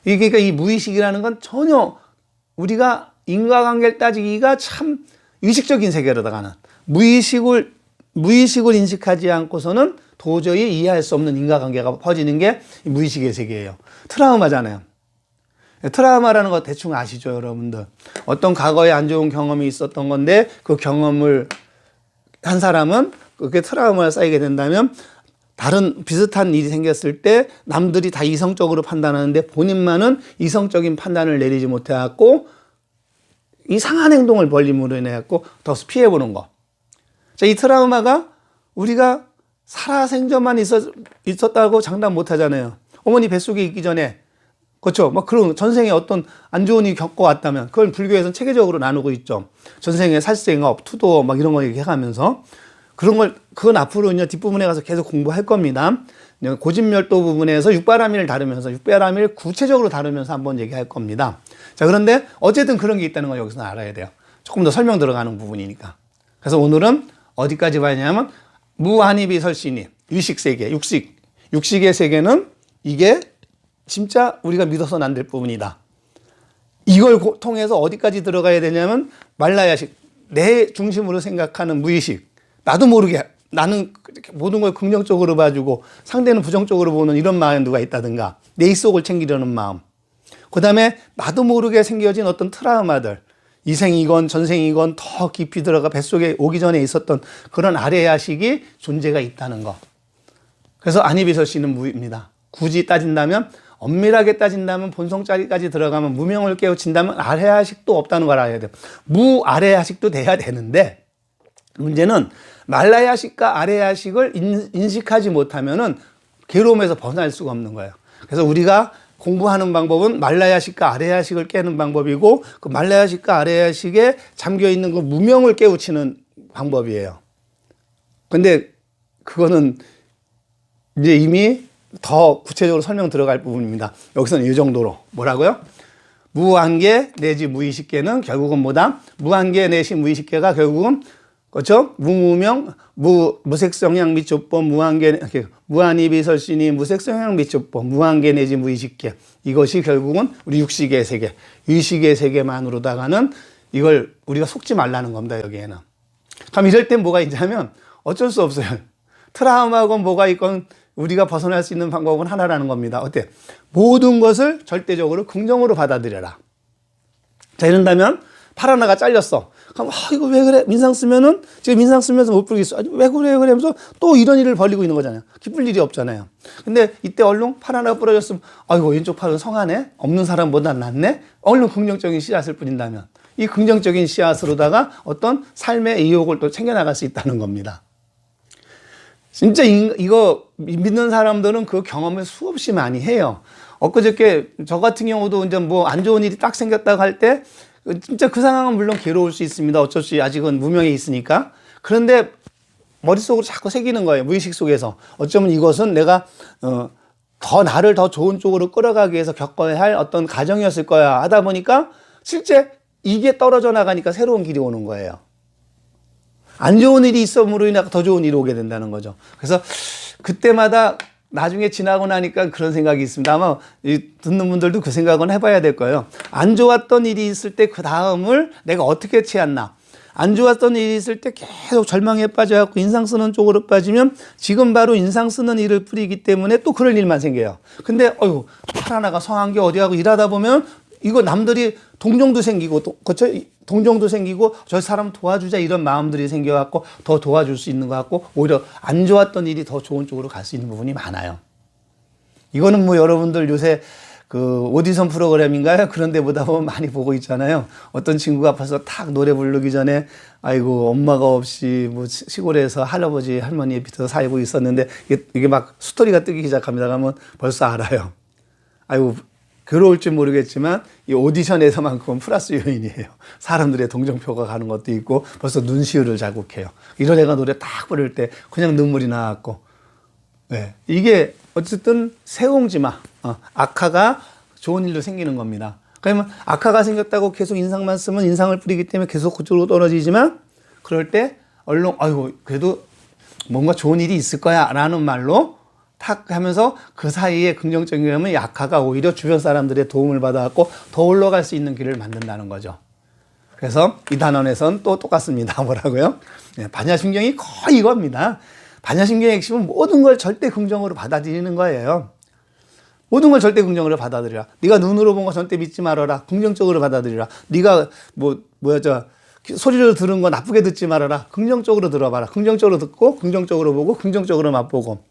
이게 그러니까 이 무의식이라는 건 전혀 우리가 인과관계를 따지기가 참 의식적인 세계로 들어가는 무의식을 인식하지 않고서는 도저히 이해할 수 없는 인과관계가 퍼지는 게 무의식의 세계예요. 트라우마잖아요. 트라우마라는 거 대충 아시죠, 여러분들? 어떤 과거에 안 좋은 경험이 있었던 건데 그 경험을 한 사람은 그게 트라우마가 쌓이게 된다면 다른 비슷한 일이 생겼을 때 남들이 다 이성적으로 판단하는데 본인만은 이성적인 판단을 내리지 못해갖고 이상한 행동을 벌림으로 인해갖고 더 피해보는 거. 자, 이 트라우마가 우리가 살아생전만 있었다고 장담 못 하잖아요. 어머니 뱃속에 있기 전에. 그렇죠. 막 그런 전생에 어떤 안 좋은 일이 겪어왔다면 그걸 불교에서는 체계적으로 나누고 있죠. 전생에 살생업, 투도 막 이런 거 얘기해가면서 그런 걸 그건 앞으로 이제 뒷부분에 가서 계속 공부할 겁니다. 고진멸도 부분에서 육바라밀을 다루면서 육바라밀을 구체적으로 다루면서 한번 얘기할 겁니다. 자, 그런데 어쨌든 그런 게 있다는 걸 여기서 알아야 돼요. 조금 더 설명 들어가는 부분이니까. 그래서 오늘은 어디까지 봐야냐면 무한입이 설신이 의식세계, 육식의 세계는 이게 진짜 우리가 믿어서는 안 될 부분이다. 이걸 통해서 어디까지 들어가야 되냐면 말라야식, 내 중심으로 생각하는 무의식, 나도 모르게 나는 모든 걸 긍정적으로 봐주고 상대는 부정적으로 보는 이런 마인드가 있다든가 내 속을 챙기려는 마음, 그 다음에 나도 모르게 생겨진 어떤 트라우마들, 이생이건 전생이건 더 깊이 들어가 뱃속에 오기 전에 있었던 그런 아래야식이 존재가 있다는 거. 그래서 안이비설씨는 무입니다. 굳이 따진다면, 엄밀하게 따진다면, 본성자리까지 들어가면, 무명을 깨우친다면 아래야식도 없다는 걸 알아야 돼요. 무아래야식도 돼야 되는데 문제는 말라야식과 아래야식을 인식하지 못하면은 괴로움에서 벗어날 수가 없는 거예요. 그래서 우리가 공부하는 방법은 말라야식과 아래야식을 깨는 방법이고 그 말라야식과 아래야식에 잠겨있는 그 무명을 깨우치는 방법이에요. 근데 그거는 이제 이미 더 구체적으로 설명 들어갈 부분입니다. 여기서는 이 정도로. 뭐라고요? 무한계 내지 무의식계는 결국은 뭐다? 무한계 내지 무의식계가 결국은 그렇죠? 무무명, 무색성향 미초법, 무한계, 무한이비설신이 무색성향 미초법, 무한계 내지 무의식계. 이것이 결국은 우리 육식의 세계, 의식의 세계만으로다가는 이걸 우리가 속지 말라는 겁니다, 여기에는. 그럼 이럴 땐 뭐가 있냐면 어쩔 수 없어요. 트라우마건 뭐가 있건 우리가 벗어날 수 있는 방법은 하나라는 겁니다. 어때? 모든 것을 절대적으로 긍정으로 받아들여라. 자, 이런다면 팔 하나가 잘렸어. 그럼 이거 왜 그래? 민상 쓰면은 지금 민상 쓰면서 못 부르겠어. 왜 그래 하면서 또 이런 일을 벌이고 있는 거잖아요. 기쁠 일이 없잖아요. 근데 이때 얼른 팔 하나가 부러졌으면 아이고 왼쪽 팔은 성하네. 없는 사람보다 낫네. 얼른 긍정적인 씨앗을 뿌린다면 이 긍정적인 씨앗으로다가 어떤 삶의 의욕을 또 챙겨나갈 수 있다는 겁니다. 진짜 이거 믿는 사람들은 그 경험을 수없이 많이 해요. 엊그저께 저 같은 경우도 이제 뭐 안 좋은 일이 딱 생겼다고 할 때 진짜 그 상황은 물론 괴로울 수 있습니다. 어쩔 수 아직은 무명에 있으니까. 그런데 머릿속으로 자꾸 새기는 거예요. 무의식 속에서. 어쩌면 이것은 내가 더 나를 더 좋은 쪽으로 끌어가기 위해서 겪어야 할 어떤 과정이었을 거야 하다 보니까 실제 이게 떨어져 나가니까 새로운 길이 오는 거예요. 안 좋은 일이 있음으로 인해 더 좋은 일이 오게 된다는 거죠. 그래서 그때마다 나중에 지나고 나니까 그런 생각이 있습니다. 아마 듣는 분들도 그 생각은 해봐야 될 거예요. 안 좋았던 일이 있을 때 그 다음을 내가 어떻게 취했나. 안 좋았던 일이 있을 때 계속 절망에 빠져갖고 인상 쓰는 쪽으로 빠지면 지금 바로 인상 쓰는 일을 뿌리기 때문에 또 그럴 일만 생겨요. 근데 팔 하나가 성한 게 어디하고 일하다 보면 이거 남들이 동정도 생기고 그렇죠? 동정도 생기고 저 사람 도와주자 이런 마음들이 생겨갖고 더 도와줄 수 있는 것 같고 오히려 안 좋았던 일이 더 좋은 쪽으로 갈 수 있는 부분이 많아요. 이거는 뭐 여러분들 요새 그 오디션 프로그램인가요? 그런 데 보다 보면 많이 보고 있잖아요. 어떤 친구가 앞에서 탁 노래 부르기 전에 아이고 엄마가 없이 뭐 시골에서 할아버지 할머니 밑에서 살고 있었는데 이게 막 스토리가 뜨기 시작합니다. 그러면 벌써 알아요. 아이고 괴로울지 모르겠지만 이 오디션에서만큼은 플러스 요인이에요. 사람들의 동정표가 가는 것도 있고 벌써 눈시울을 자극해요. 이런 애가 노래 딱 부를 때 그냥 눈물이 나왔고 네. 이게 어쨌든 세옹지마 악화가 좋은 일로 생기는 겁니다. 그러면 악화가 생겼다고 계속 인상만 쓰면 인상을 뿌리기 때문에 계속 그쪽으로 떨어지지만 그럴 때 얼른 아이고 그래도 뭔가 좋은 일이 있을 거야 라는 말로 탁 하면서 그 사이에 긍정적인 경험은 약화가 오히려 주변 사람들의 도움을 받아갖고 더 올라갈 수 있는 길을 만든다는 거죠. 그래서 이 단원에선 또 똑같습니다. 뭐라고요? 네, 반야심경이 거의 이겁니다. 반야심경의 핵심은 모든 걸 절대 긍정으로 받아들이는 거예요. 모든 걸 절대 긍정으로 받아들이라. 네가 눈으로 본 거 절대 믿지 말아라. 긍정적으로 받아들이라. 네가 소리를 들은 거 나쁘게 듣지 말아라. 긍정적으로 들어봐라. 긍정적으로 듣고 긍정적으로 보고 긍정적으로 맛보고.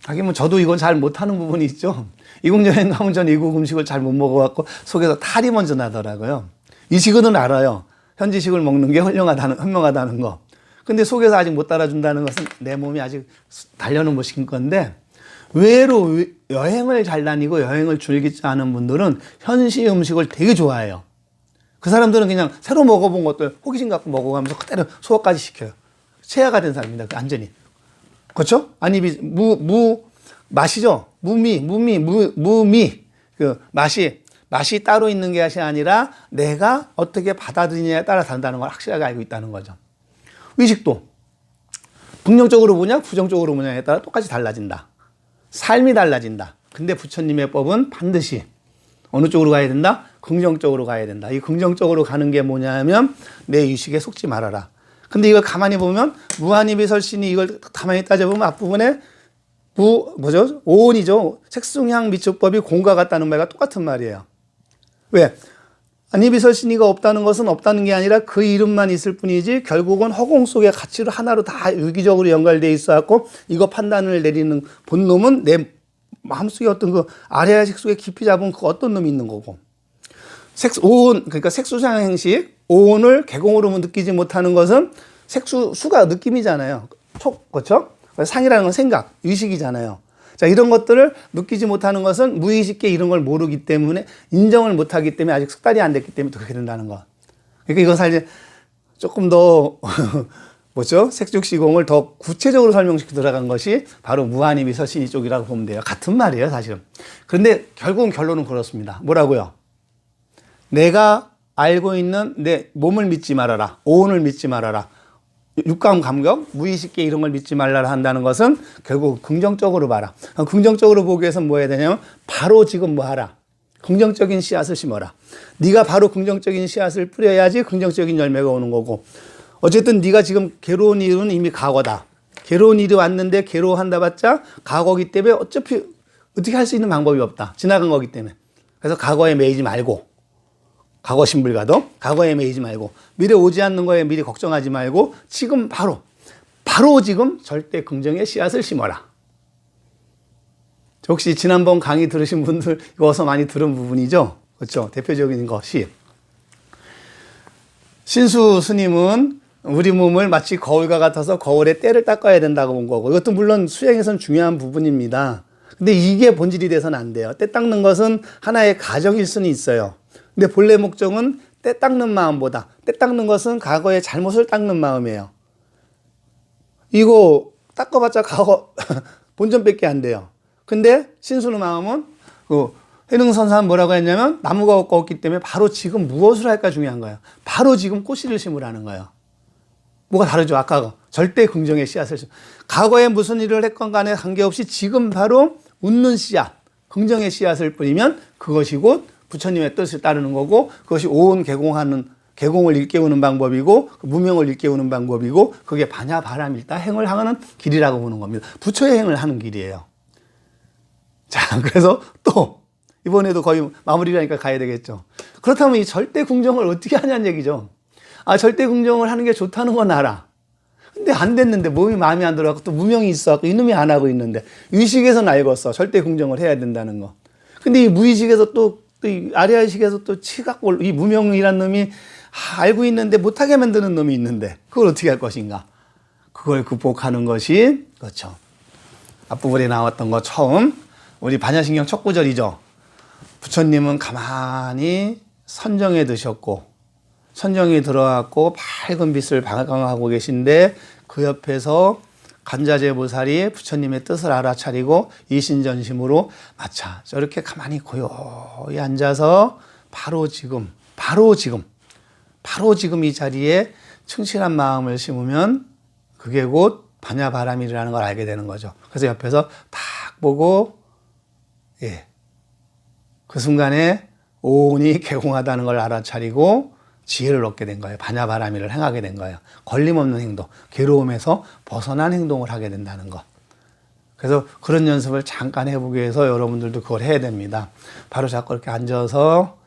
하긴 뭐 저도 이건 잘 못하는 부분이 있죠. 이국 여행 가면 전 이국 음식을 잘 못 먹어갖고 속에서 탈이 먼저 나더라고요. 이 식은 알아요. 현지식을 먹는 게 현명하다는 거. 근데 속에서 아직 못 따라준다는 것은 내 몸이 아직 단련을 못 시킨 건데 의외로 여행을 잘 다니고 여행을 즐기지 않은 분들은 현지 음식을 되게 좋아해요. 그 사람들은 그냥 새로 먹어본 것들 호기심 갖고 먹어가면서 그대로 소화까지 시켜요. 체화가 된 사람입니다. 완전히. 그렇죠? 아니, 맛이죠? 무미. 그 맛이 따로 있는 것이 아니라 내가 어떻게 받아들이냐에 따라 다른다는 걸 확실하게 알고 있다는 거죠. 의식도 긍정적으로 보냐, 부정적으로 보냐에 따라 똑같이 달라진다. 삶이 달라진다. 근데 부처님의 법은 반드시 어느 쪽으로 가야 된다? 긍정적으로 가야 된다. 이 긍정적으로 가는 게 뭐냐면 내 의식에 속지 말아라. 근데 이걸 가만히 보면 무한이비설신이 이걸 가만히 따져보면 앞부분에 오온이죠. 색숭향 미축법이 공과 같다는 말과 똑같은 말이에요. 왜? 안이비설신이가 없다는 것은 없다는 게 아니라 그 이름만 있을 뿐이지 결국은 허공 속의 가치로 하나로 다 유기적으로 연결되어 있어갖고 이거 판단을 내리는 본놈은 내 마음속에 어떤 그 아래아식 속에 깊이 잡은 그 어떤 놈이 있는 거고. 그러니까 색수상 행식, 오온을 개공으로 느끼지 못하는 것은 수가 느낌이잖아요. 그렇죠? 상이라는 건 생각, 의식이잖아요. 자, 이런 것들을 느끼지 못하는 것은 무의식계 이런 걸 모르기 때문에 인정을 못하기 때문에 아직 숙달이 안 됐기 때문에 그렇게 된다는 거. 그러니까 이건 사실 조금 더 색죽시공을 더 구체적으로 설명시켜 들어간 것이 바로 무한이비설신이 쪽이라고 보면 돼요. 같은 말이에요, 사실은. 그런데 결국은 결론은 그렇습니다. 뭐라고요? 내가 알고 있는 내 몸을 믿지 말아라. 오온을 믿지 말아라. 육감 감격, 무의식계 이런 걸 믿지 말라 한다는 것은 결국 긍정적으로 봐라. 긍정적으로 보기 위해서는 뭐 해야 되냐면 바로 지금 뭐 하라. 긍정적인 씨앗을 심어라. 네가 바로 긍정적인 씨앗을 뿌려야지 긍정적인 열매가 오는 거고. 어쨌든 네가 지금 괴로운 일은 이미 과거다. 괴로운 일이 왔는데 괴로워한다 봤자 과거기 때문에 어차피 어떻게 할 수 있는 방법이 없다. 지나간 거기 때문에. 그래서 과거에 매이지 말고 과거 신불가도 과거에 매이지 말고 미래 오지 않는 거에 미리 걱정하지 말고 지금 바로 지금 절대 긍정의 씨앗을 심어라. 혹시 지난번 강의 들으신 분들 이거 어서 많이 들은 부분이죠. 그렇죠. 대표적인 것이 신수 스님은 우리 몸을 마치 거울과 같아서 거울에 때를 닦아야 된다고 본 거고 이것도 물론 수행에서는 중요한 부분입니다. 근데 이게 본질이 돼서는 안 돼요. 때 닦는 것은 하나의 가정일 수는 있어요. 근데 본래 목적은 때 닦는 마음보다 때 닦는 것은 과거의 잘못을 닦는 마음이에요. 이거 닦아봤자 과거 본전밖에 안 돼요. 근데 신수의 마음은 해능선사는 뭐라고 했냐면 나무가 없기 때문에 바로 지금 무엇을 할까 중요한 거예요. 바로 지금 꽃씨를 심으라는 거예요. 뭐가 다르죠? 아까 절대 긍정의 씨앗을 과거에 무슨 일을 했건 간에 관계없이 지금 바로 웃는 씨앗, 긍정의 씨앗을 뿌리면 그것이 곧 부처님의 뜻을 따르는 거고 그것이 오온 개공을 일깨우는 방법이고 무명을 일깨우는 방법이고 그게 반야바람일다 행을 하는 길이라고 보는 겁니다. 부처의 행을 하는 길이에요. 자, 그래서 또 이번에도 거의 마무리라니까 가야 되겠죠. 그렇다면 이 절대 긍정을 어떻게 하냐는 얘기죠. 절대 긍정을 하는 게 좋다는 건 알아. 근데 안 됐는데 몸이 마음에 안 들어가고 또 무명이 있어갖고 이놈이 안 하고 있는데 의식에서는 알겠어. 절대 긍정을 해야 된다는 거. 근데 이 무의식에서 또 이 아래의식에서 또 치갖고 이 무명이란 놈이 알고 있는데 못하게 만드는 놈이 있는데 그걸 어떻게 할 것인가. 그걸 극복하는 것이 그렇죠. 앞부분에 나왔던 거 처음 우리 반야신경 첫 구절이죠. 부처님은 가만히 선정에 드셨고 선정이 들어왔고 밝은 빛을 방광하고 계신데 그 옆에서 간자재보살이 부처님의 뜻을 알아차리고 이신전심으로 마차 저렇게 가만히 고요히 앉아서 바로 지금 이 자리에 충실한 마음을 심으면 그게 곧 반야바람이라는 걸 알게 되는 거죠. 그래서 옆에서 딱 보고, 예. 그 순간에 오온이 개공하다는 걸 알아차리고 지혜를 얻게 된 거예요. 반야바람이를 행하게 된 거예요. 걸림없는 행동, 괴로움에서 벗어난 행동을 하게 된다는 것. 그래서 그런 연습을 잠깐 해보기 위해서 여러분들도 그걸 해야 됩니다. 바로 자꾸 이렇게 앉아서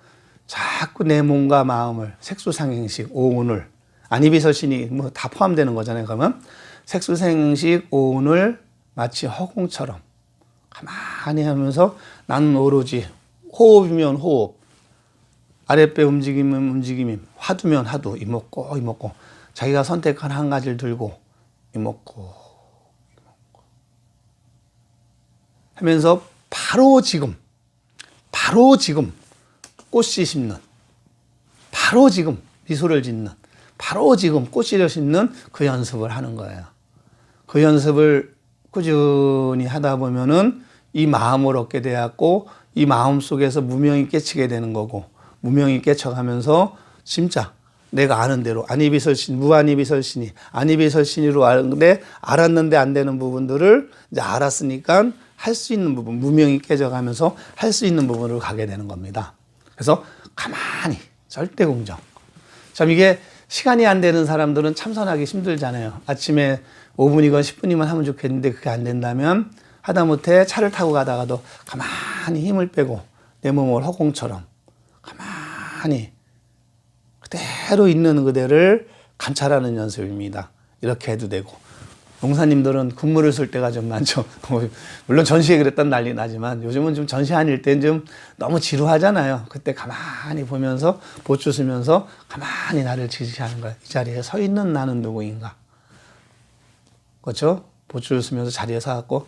자꾸 내 몸과 마음을 색수상행식, 오온을, 안이비설신이 뭐 다 포함되는 거잖아요. 그러면 색수상행식, 오온을 마치 허공처럼 가만히 하면서 나는 오로지 호흡이면 호흡, 아랫배 움직이면 움직임, 화두면 화두, 이먹고 자기가 선택한 한 가지를 들고 이먹고 하면서 바로 지금 꽃씨 심는, 바로 지금 미소를 짓는, 바로 지금 꽃씨를 심는 그 연습을 하는 거예요. 그 연습을 꾸준히 하다 보면은 이 마음을 얻게 되었고 이 마음 속에서 무명이 깨치게 되는 거고 무명이 깨쳐가면서 진짜 내가 아는 대로 안이비설신, 무안이비설신이 안이비설신이로 알았는데 안 되는 부분들을 이제 알았으니까 할 수 있는 부분, 무명이 깨져가면서 할 수 있는 부분으로 가게 되는 겁니다. 그래서 가만히 절대 공정. 참 이게 시간이 안 되는 사람들은 참선하기 힘들잖아요. 아침에 5분이건 10분이면 하면 좋겠는데 그게 안 된다면 하다못해 차를 타고 가다가도 가만히 힘을 빼고 내 몸을 허공처럼 가만히 그대로 있는 그대를 관찰하는 연습입니다. 이렇게 해도 되고 농사님들은 근무를 쓸 때가 좀 많죠. 물론 전시회 그랬던 난리 나지만 요즘은 좀 전시 아닐 땐 좀 너무 지루하잖아요. 그때 가만히 보면서 보추 쓰면서 가만히 나를 지시하는 거예요. 이 자리에 서 있는 나는 누구인가. 그렇죠? 보추를 쓰면서 자리에 서갖고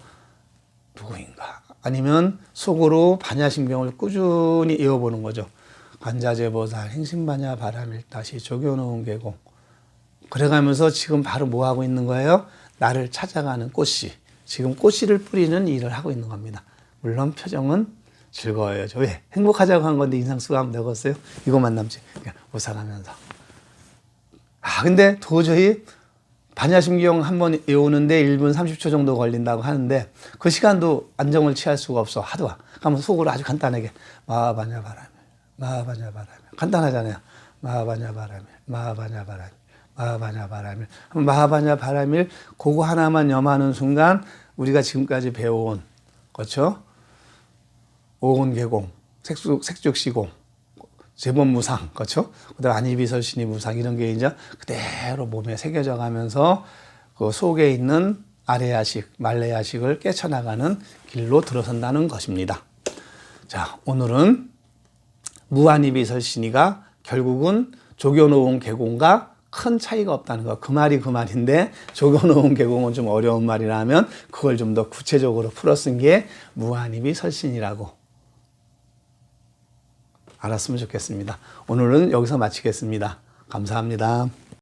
누구인가. 아니면 속으로 반야심경을 꾸준히 이어보는 거죠. 관자재보살, 행심반야 바람일다시 조교노은 계공. 그래가면서 지금 바로 뭐 하고 있는 거예요? 나를 찾아가는 꽃씨. 지금 꽃씨를 뿌리는 일을 하고 있는 겁니다. 물론 표정은 즐거워요. 왜? 행복하자고 한 건데 인상 쓰고 하면 되겠어요? 이것만 남지. 그냥 웃어가면서. 근데 도저히 반야심경 한번 외우는데 1분 30초 정도 걸린다고 하는데 그 시간도 안정을 취할 수가 없어. 하도 와. 그러면 속으로 아주 간단하게 마하반야바라밀, 마하반야바라밀. 간단하잖아요. 마하반야바라밀, 마하반야바라밀, 마하반야바라밀. 마하반야바라밀 그거 하나만 염하는 순간 우리가 지금까지 배워온 그렇죠? 오온계공, 색죽시공, 제법무상, 그렇죠? 그다음 안이비설신이 무상 이런 게 이제 그대로 몸에 새겨져 가면서 그 속에 있는 아래야식, 말레야식을 깨쳐나가는 길로 들어선다는 것입니다. 자, 오늘은 무안이비설신이가 결국은 조교노온 계공과 큰 차이가 없다는 거. 그 말이 그 말인데 조교노온 계공은 좀 어려운 말이라면 그걸 좀 더 구체적으로 풀어 쓴 게 무안이비설신이라고 알았으면 좋겠습니다. 오늘은 여기서 마치겠습니다. 감사합니다.